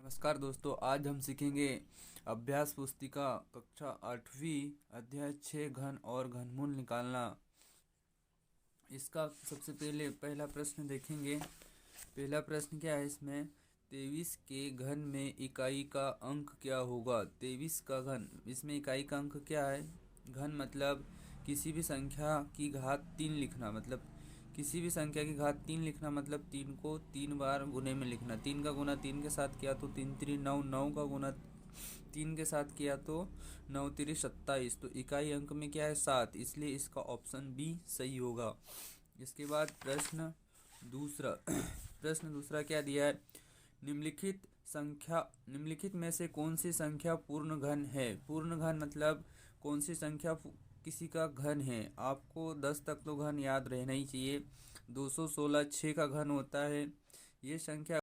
नमस्कार दोस्तों, आज हम सीखेंगे अभ्यास पुस्तिका कक्षा 8वीं अध्याय 6 घन और घनमूल निकालना। इसका सबसे पहले पहला प्रश्न देखेंगे। पहला प्रश्न क्या है इसमें, 23 के घन में इकाई का अंक क्या होगा। 23 का घन, इसमें इकाई का अंक क्या है। घन मतलब किसी भी संख्या की घात 3 लिखना, मतलब किसी भी संख्या की घात 3 लिखना मतलब 3 को 3 बार गुने में लिखना। 3 का गुना 3 के साथ किया तो 3 3 9, 9 का गुना 3 के साथ किया तो 9 3 27। तो इकाई अंक में क्या है 7, इसलिए इसका ऑप्शन बी सही होगा। इसके बाद प्रश्न दूसरा प्रश्न दूसरा क्या दिया है, निम्नलिखित में से कौन सी संख्या पूर्ण घन है। पूर्ण घन मतलब कौन सी संख्या किसी का घन है। आपको 10 तक तो घन याद रहना ही चाहिए। 216 6 का घन होता है ये संख्या।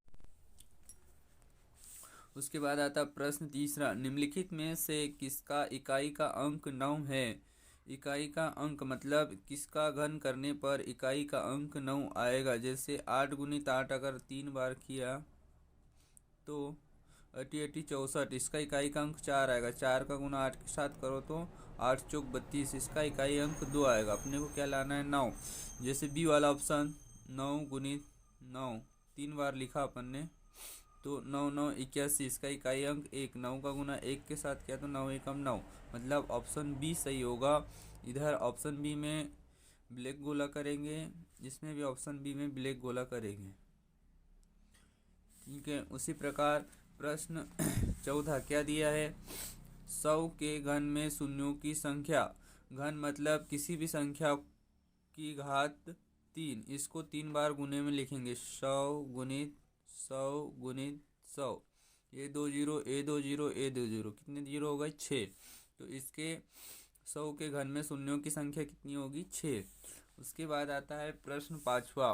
उसके बाद आता प्रश्न तीसरा, निम्नलिखित में से किसका इकाई का अंक 9 है। इकाई का अंक मतलब किसका घन करने पर इकाई का अंक 9 आएगा। जैसे 8 गुणित 8 अगर 3 बार किया तो 80 80 64, इसका इकाई का अंक 4 आएगा। 4 का गुना 8 के साथ करो तो 8 चौक 32, इसका इकाई अंक 2 आएगा। अपने को क्या लाना है 9। जैसे बी वाला ऑप्शन 9 गुणित 9 3 बार लिखा अपन ने तो 9 9 81, इसका इकाई अंक 1। 9 का गुना 1 के साथ किया तो 9 एकम 9, मतलब ऑप्शन बी सही होगा। इधर ऑप्शन बी में ब्लैक गोला करेंगे, इसमें भी ऑप्शन बी में ब्लैक गोला करेंगे। ठीक है। उसी प्रकार प्रश्न चौथा क्या दिया है, 100 के घन में शून्यों की संख्या। घन मतलब किसी भी संख्या की घात 3, इसको 3 बार गुने में लिखेंगे। 100 गुणित 100 गुणित 100, ये 2 जीरो, ए 2 जीरो, ए 2 जीरो, कितने जीरो हो गए 6। तो इसके 100 के घन में शून्यों की संख्या कितनी होगी 6। उसके बाद आता है प्रश्न पांचवा,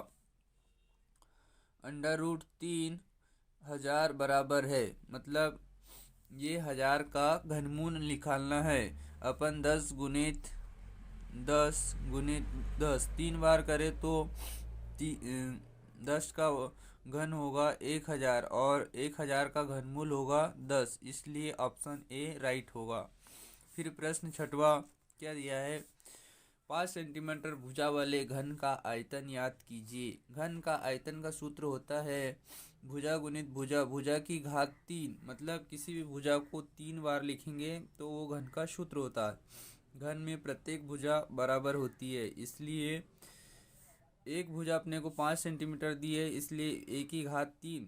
√3,000 बराबर है, मतलब ये 1000 का घनमूल निकालना है। अपन 10 गुणित 10 गुणित 10 3 बार करें तो 10 का घन होगा 1000 और 1000 का घनमूल होगा 10, इसलिए ऑप्शन ए राइट होगा। फिर प्रश्न छठवा क्या दिया है, 5 सेंटीमीटर भुजा वाले घन का आयतन याद कीजिए। घन का आयतन का सूत्र होता है भुजा गुणित भुजा, भुजा की घात 3, मतलब किसी भी भुजा को 3 बार लिखेंगे तो वो घन का सूत्र होता है। घन में प्रत्येक भुजा बराबर होती है, इसलिए एक भुजा अपने को 5 सेंटीमीटर दी है, इसलिए एक की घात 3,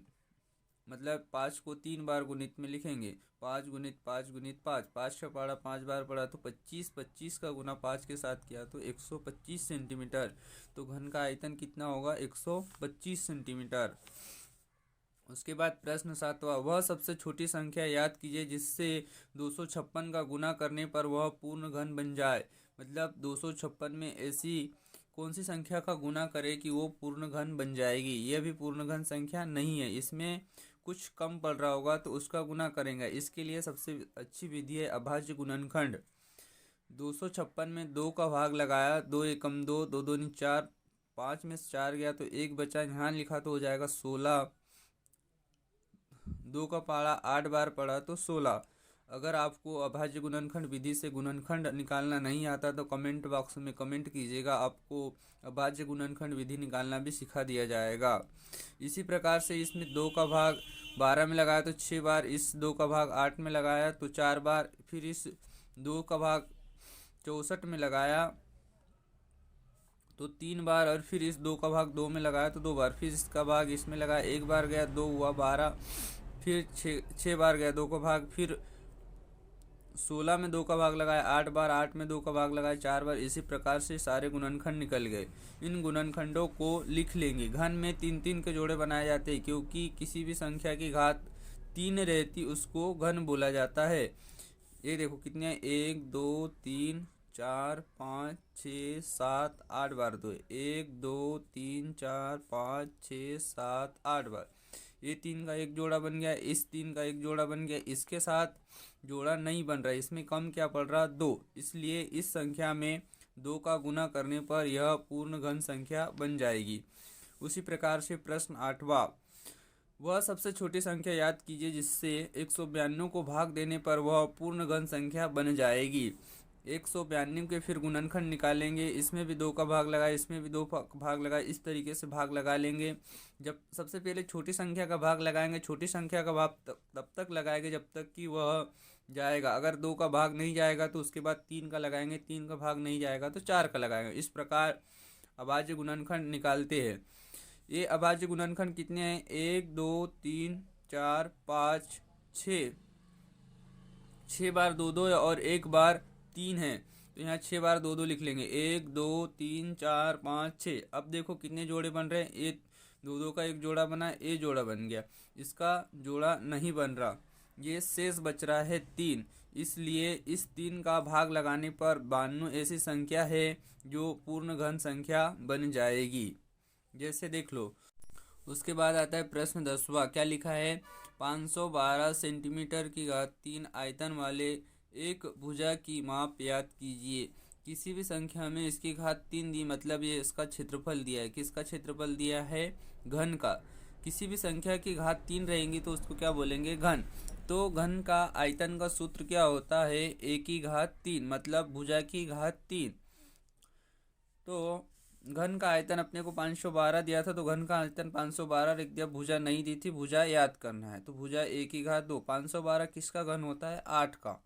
मतलब 5 को 3 बार गुणित में लिखेंगे। 5 गुणित 5 गुणित 5, 5 का पढ़ा 5 बार पढ़ा तो 25, 25 का गुना 5 के साथ किया तो 125 सेंटीमीटर। तो घन का आयतन कितना होगा 125 सेंटीमीटर। उसके बाद प्रश्न सातवां, वह सबसे छोटी संख्या याद कीजिए जिससे 256 का गुना करने पर वह पूर्ण घन बन जाए। मतलब 256 में ऐसी कौन सी संख्या का गुना करे कि वो पूर्ण घन बन जाएगी। यह भी पूर्ण घन संख्या नहीं है, इसमें कुछ कम पड़ रहा होगा तो उसका गुना करेंगे। इसके लिए सबसे अच्छी विधि है अभाज्य गुणनखंड। 256 में 2 का भाग लगाया, 2 एकम 2, 2 दूनी 4, 5 में से 4 गया तो 1 बचा, यहाँ लिखा तो हो जाएगा 16। 2 का पारा 8 बार पड़ा तो 16। अगर आपको अभाज्य गुणनखंड विधि से गुणनखंड निकालना नहीं आता तो कमेंट बॉक्स में कमेंट कीजिएगा, आपको अभाज्य गुणनखंड विधि निकालना भी सिखा दिया जाएगा। इसी प्रकार से इसमें 2 का भाग 12 में लगाया तो 6 बार, इस 2 का भाग 8 में लगाया तो 4 बार, फिर इस 2 का भाग 64 में लगाया तो 3 बार, और फिर इस 2 का भाग 2 में लगाया तो 2 बार, फिर इसका भाग इसमें लगाया 1 बार गया 2 हुआ 12, फिर 6 बार गया 2 का भाग, फिर 16 में 2 का भाग लगाया 8 बार, 8 में 2 का भाग लगाया 4 बार। इसी प्रकार से सारे गुणनखंड निकल गए। इन गुणनखंडों को लिख लेंगे। घन में 3 3 के जोड़े बनाए जाते हैं, क्योंकि किसी भी संख्या की घात 3 रहती उसको घन बोला जाता है। ये देखो कितने, 1 2 3 4 5 6 7 8 बार, तो 1 2 3 4 5 6 7 8 बार। ये 3 का एक जोड़ा बन गया, इस 3 का एक जोड़ा बन गया, इसके साथ जोड़ा नहीं बन रहा है, इसमें कम क्या पड़ रहा 2, इसलिए इस संख्या में 2 का गुना करने पर यह पूर्ण घन संख्या बन जाएगी। उसी प्रकार से प्रश्न आठवां, वह सबसे छोटी संख्या याद कीजिए जिससे 192 को भाग देने पर वह पूर्ण घन संख्या बन जाएगी। 192 के फिर गुणनखंड निकालेंगे, इसमें भी 2 का भाग लगाए, इसमें भी 2 भाग लगाए, इस तरीके से भाग लगा लेंगे। जब सबसे पहले छोटी संख्या का भाग लगाएंगे, छोटी संख्या का भाग तब तक लगाएंगे जब तक कि वह जाएगा। अगर 2 का भाग नहीं जाएगा तो उसके बाद 3 का लगाएंगे, 3 का भाग नहीं जाएगा तो 4 का लगाएंगे। इस प्रकार अभाज्य गुणनखंड निकालते हैं। ये अभाज्य गुणनखंड कितने हैं? 1 2 3 4 5 6। 6 बार 2 2 और 1 बार 3 है, तो यहाँ 6 बार 2 2 लिख लेंगे। 1 2 3 4 5 6। अब देखो कितने जोड़े बन रहे हैं। ये 2 2 का एक जोड़ा बना, ये जोड़ा बन गया, इसका जोड़ा नहीं बन रहा, ये शेष बच रहा है 3। इसलिए इस 3 का भाग लगाने पर 92 ऐसी संख्या है जो पूर्ण घन संख्या बन जाएगी। जैसे देख लो। उसके बाद आता है प्रश्न 10वां। क्या लिखा है? 512 सेंटीमीटर की घात 3 आयतन वाले एक भुजा की माप याद कीजिए। किसी भी संख्या में इसकी घात 3 दी, मतलब ये इसका क्षेत्रफल दिया है। किसका क्षेत्रफल दिया है? घन का। किसी भी संख्या की घात 3 रहेंगी तो उसको क्या बोलेंगे? घन। तो घन का आयतन का सूत्र क्या होता है? a की घात 3, मतलब भुजा की घात 3। तो घन का आयतन अपने को 512 दिया था, तो घन का आयतन 512 लिख दिया। भुजा नहीं दी थी, भुजा याद करना है, तो भुजा 1 की घात 2। 512 किसका घन होता है? 8 का।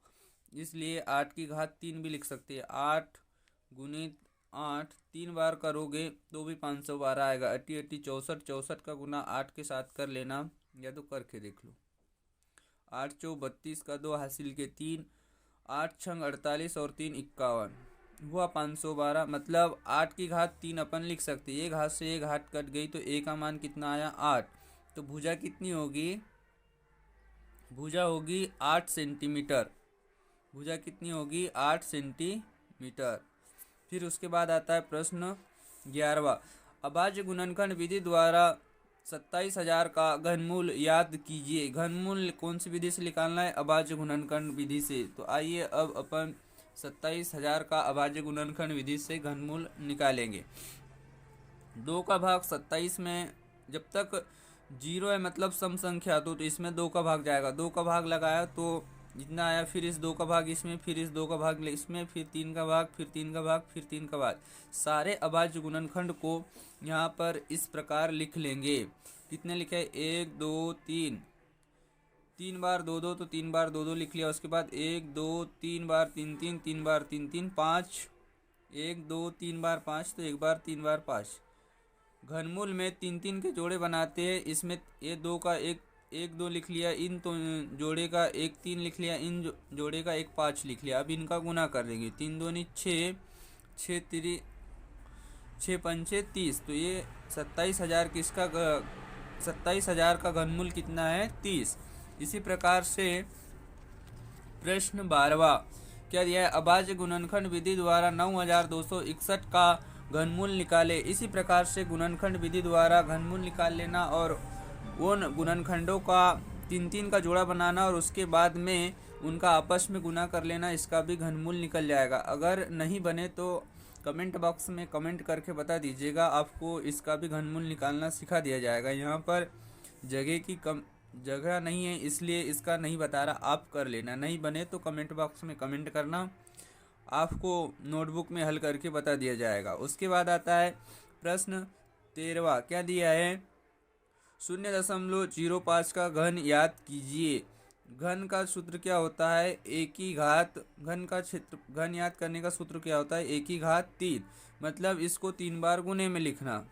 इसलिए 8 की घात 3 भी लिख सकते हैं। 8 गुणित 8, 3 बार करोगे तो भी 512 आएगा। 80 80 64, 64 का गुना 8 के साथ कर लेना, या तो करके देख लो। 8 चौ 32 का 2 हासिल के 3, 8 छंग 48 और 3 51 हुआ 512। मतलब 8 की घात 3 अपन लिख सकते हैं। एक घात से एक घात कट गई तो ए का मान कितना आया? 8। तो भुजा कितनी होगी? भुजा होगी 8 सेंटीमीटर। भुजा कितनी होगी? 8 सेंटीमीटर। फिर उसके बाद आता है प्रश्न 11वां। अभाज्य गुणनखंड विधि द्वारा 27,000 का घनमूल याद कीजिए। घनमूल कौन सी विधि से निकालना है? अभाज्य गुणनखंड विधि से। तो आइए अब अपन 27,000 का अभाज्य गुणनखंड विधि से घनमूल निकालेंगे। 2 का भाग 27 में जब तक 0 है, मतलब सम संख्या, तो इसमें 2 का भाग जाएगा। 2 का भाग लगाया तो जितना आया, फिर इस 2 का भाग इसमें, फिर इस 2 का भाग इसमें, फिर 3 का भाग, फिर 3 का भाग, फिर 3 का भाग। सारे अभाज्य गुणनखंड को यहाँ पर इस प्रकार लिख लेंगे। कितने लिखे? 1 2 3। 3 बार 2 2 तो 3 बार 2 2 लिख लिया। उसके बाद 1 2 3 बार 3 3, 3 बार 3 3, 5। 1 2 3 बार 5, तो 1 बार 3 बार 5। घनमूल में 3 3 के जोड़े बनाते हैं। इसमें ये 2 का एक 1 2 लिख लिया, इन तो जोड़े का 1 3 लिख लिया, इन जोड़े का 1 5 लिख लिया। अब इनका गुना कर देंगे। 3 2 6, 6 3 6 पंचे 30। तो ये 27,000 किसका 27,000 का घनमूल कितना है? 30। इसी प्रकार से प्रश्न 12वां। क्या दिया है? अभाज्य गुणनखंड विधि द्वारा 9,261 का घनमूल निकाले। इसी प्रकार से गुणनखंड विधि द्वारा घनमूल निकाल लेना और उन गुणनखंडों का 3 3 का जोड़ा बनाना और उसके बाद में उनका आपस में गुना कर लेना। इसका भी घनमूल निकल जाएगा। अगर नहीं बने तो कमेंट बॉक्स में कमेंट करके बता दीजिएगा, आपको इसका भी घनमूल निकालना सिखा दिया जाएगा। यहाँ पर जगह नहीं है इसलिए इसका नहीं बता रहा, आप कर लेना। नहीं बने तो कमेंट बॉक्स में कमेंट करना, आपको नोटबुक में हल करके बता दिया जाएगा। उसके बाद आता है प्रश्न 13वां। क्या दिया है? 0.05 का घन याद कीजिए। घन का सूत्र क्या होता है? a की घात। घन का क्षेत्र, घन याद करने का सूत्र क्या होता है? a की घात 3। मतलब इसको 3 बार गुने में लिखना।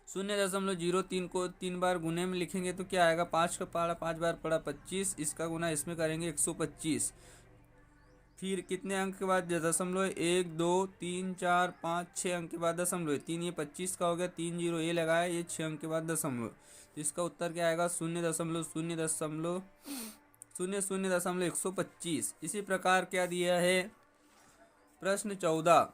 0.03 को 3 बार गुने में लिखेंगे तो क्या आएगा? 5 का पड़ा 5 बार पड़ा 25। इसका गुना इसमें करेंगे 125। फिर कितने अंक के बाद? 1 2 3 4 5 6 अंक के बाद दशमलव। 3 ये 25 का हो गया। 3 0 ये लगाया, ये 6 अंक के बाद दशमलव। तो इसका उत्तर क्या आएगा? 0.00000125। इसी प्रकार क्या दिया है? प्रश्न 14।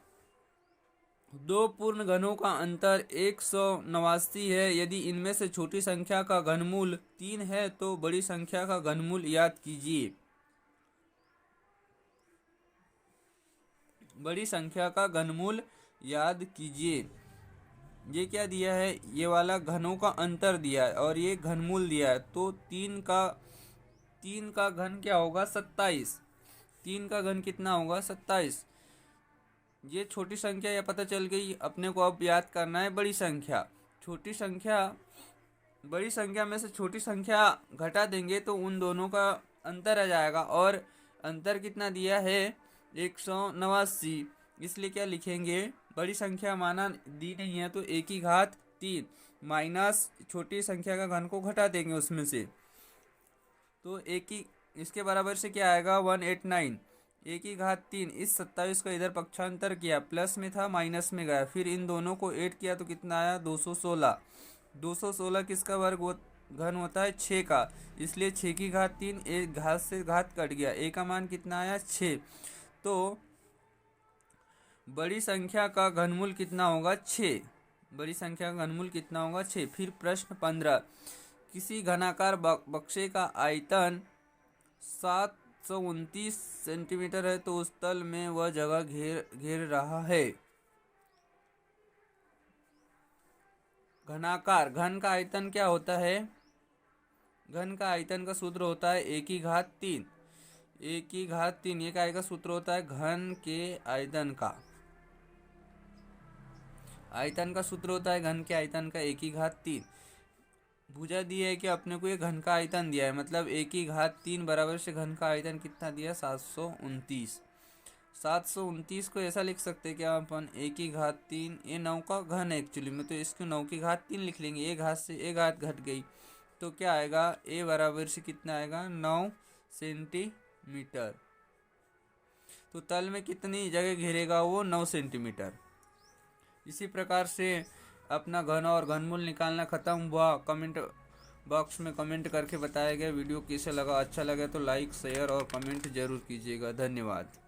2 पूर्ण घनों का अंतर 189 है। यदि इनमें से छोटी संख्या का घनमूल 3 है तो बड़ी संख्या का घनमूल याद कीजिए। बड़ी संख्या का घनमूल याद कीजिए। ये क्या दिया है, ये वाला घनों का अंतर दिया है और ये घनमूल दिया है। तो 3 का घन क्या होगा, 27। 3 का घन कितना होगा, 27। ये छोटी संख्या या पता चल गई। अपने को अब याद करना है बड़ी संख्या। छोटी संख्या, बड़ी संख्या में से छोटी संख्या घटा देंगे तो उन दोनों का अंतर आ जाएगा, और अंतर कितना दिया है, 189। इसलिए क्या लिखेंगे, बड़ी संख्या माना दी नहीं है तो एक की घात 3 माइनस छोटी संख्या का घन को घटा देंगे उसमें से, तो एक की इसके बराबर से क्या आएगा, 189। एक की घात 3, इस 27 को इधर पक्षांतर किया, प्लस में था माइनस में गया, फिर इन दोनों को ऐड किया तो कितना आया, 216। 216 किसका घन होता है, 6 का। इसलिए 6 की घात 3, एक घात से घात कट गया, ए का मान कितना आया, 6। तो बड़ी संख्या का घनमूल कितना होगा, 6। बड़ी संख्या का घनमूल कितना होगा, 6। फिर प्रश्न 15, किसी घनाकार बक्से का आयतन 729 सेंटीमीटर है तो उस तल में वह जगह घेर रहा है। घनाकार, घन का आयतन क्या होता है, घन का आयतन का सूत्र होता है एक की घात 3। एक की घात 3 ये काय का सूत्र होता है, घन के आयतन का। आयतन का सूत्र होता है घन के आयतन का एक की घात 3। भुजा दी है कि अपने को ये घन का आयतन दिया है, मतलब एक की घात 3 बराबर से घन का आयतन कितना दिया, 729। 729 को ऐसा लिख सकते हैं कि अपन एक की घात 3, ये 9 का घन है एक्चुअली में, तो इसको 9 की घात 3 लिख लेंगे। एक घात से एक घात घट गई तो क्या आएगा, ए बराबर से कितना आएगा, 9 सेंटीमीटर। तो तल में कितनी जगह घेरेगा वो, 9 सेंटीमीटर। इसी प्रकार से अपना घन और घनमूल निकालना खत्म हुआ। कमेंट बॉक्स में कमेंट करके बताया गया वीडियो कैसे लगा। अच्छा लगे तो लाइक शेयर और कमेंट जरूर कीजिएगा। धन्यवाद।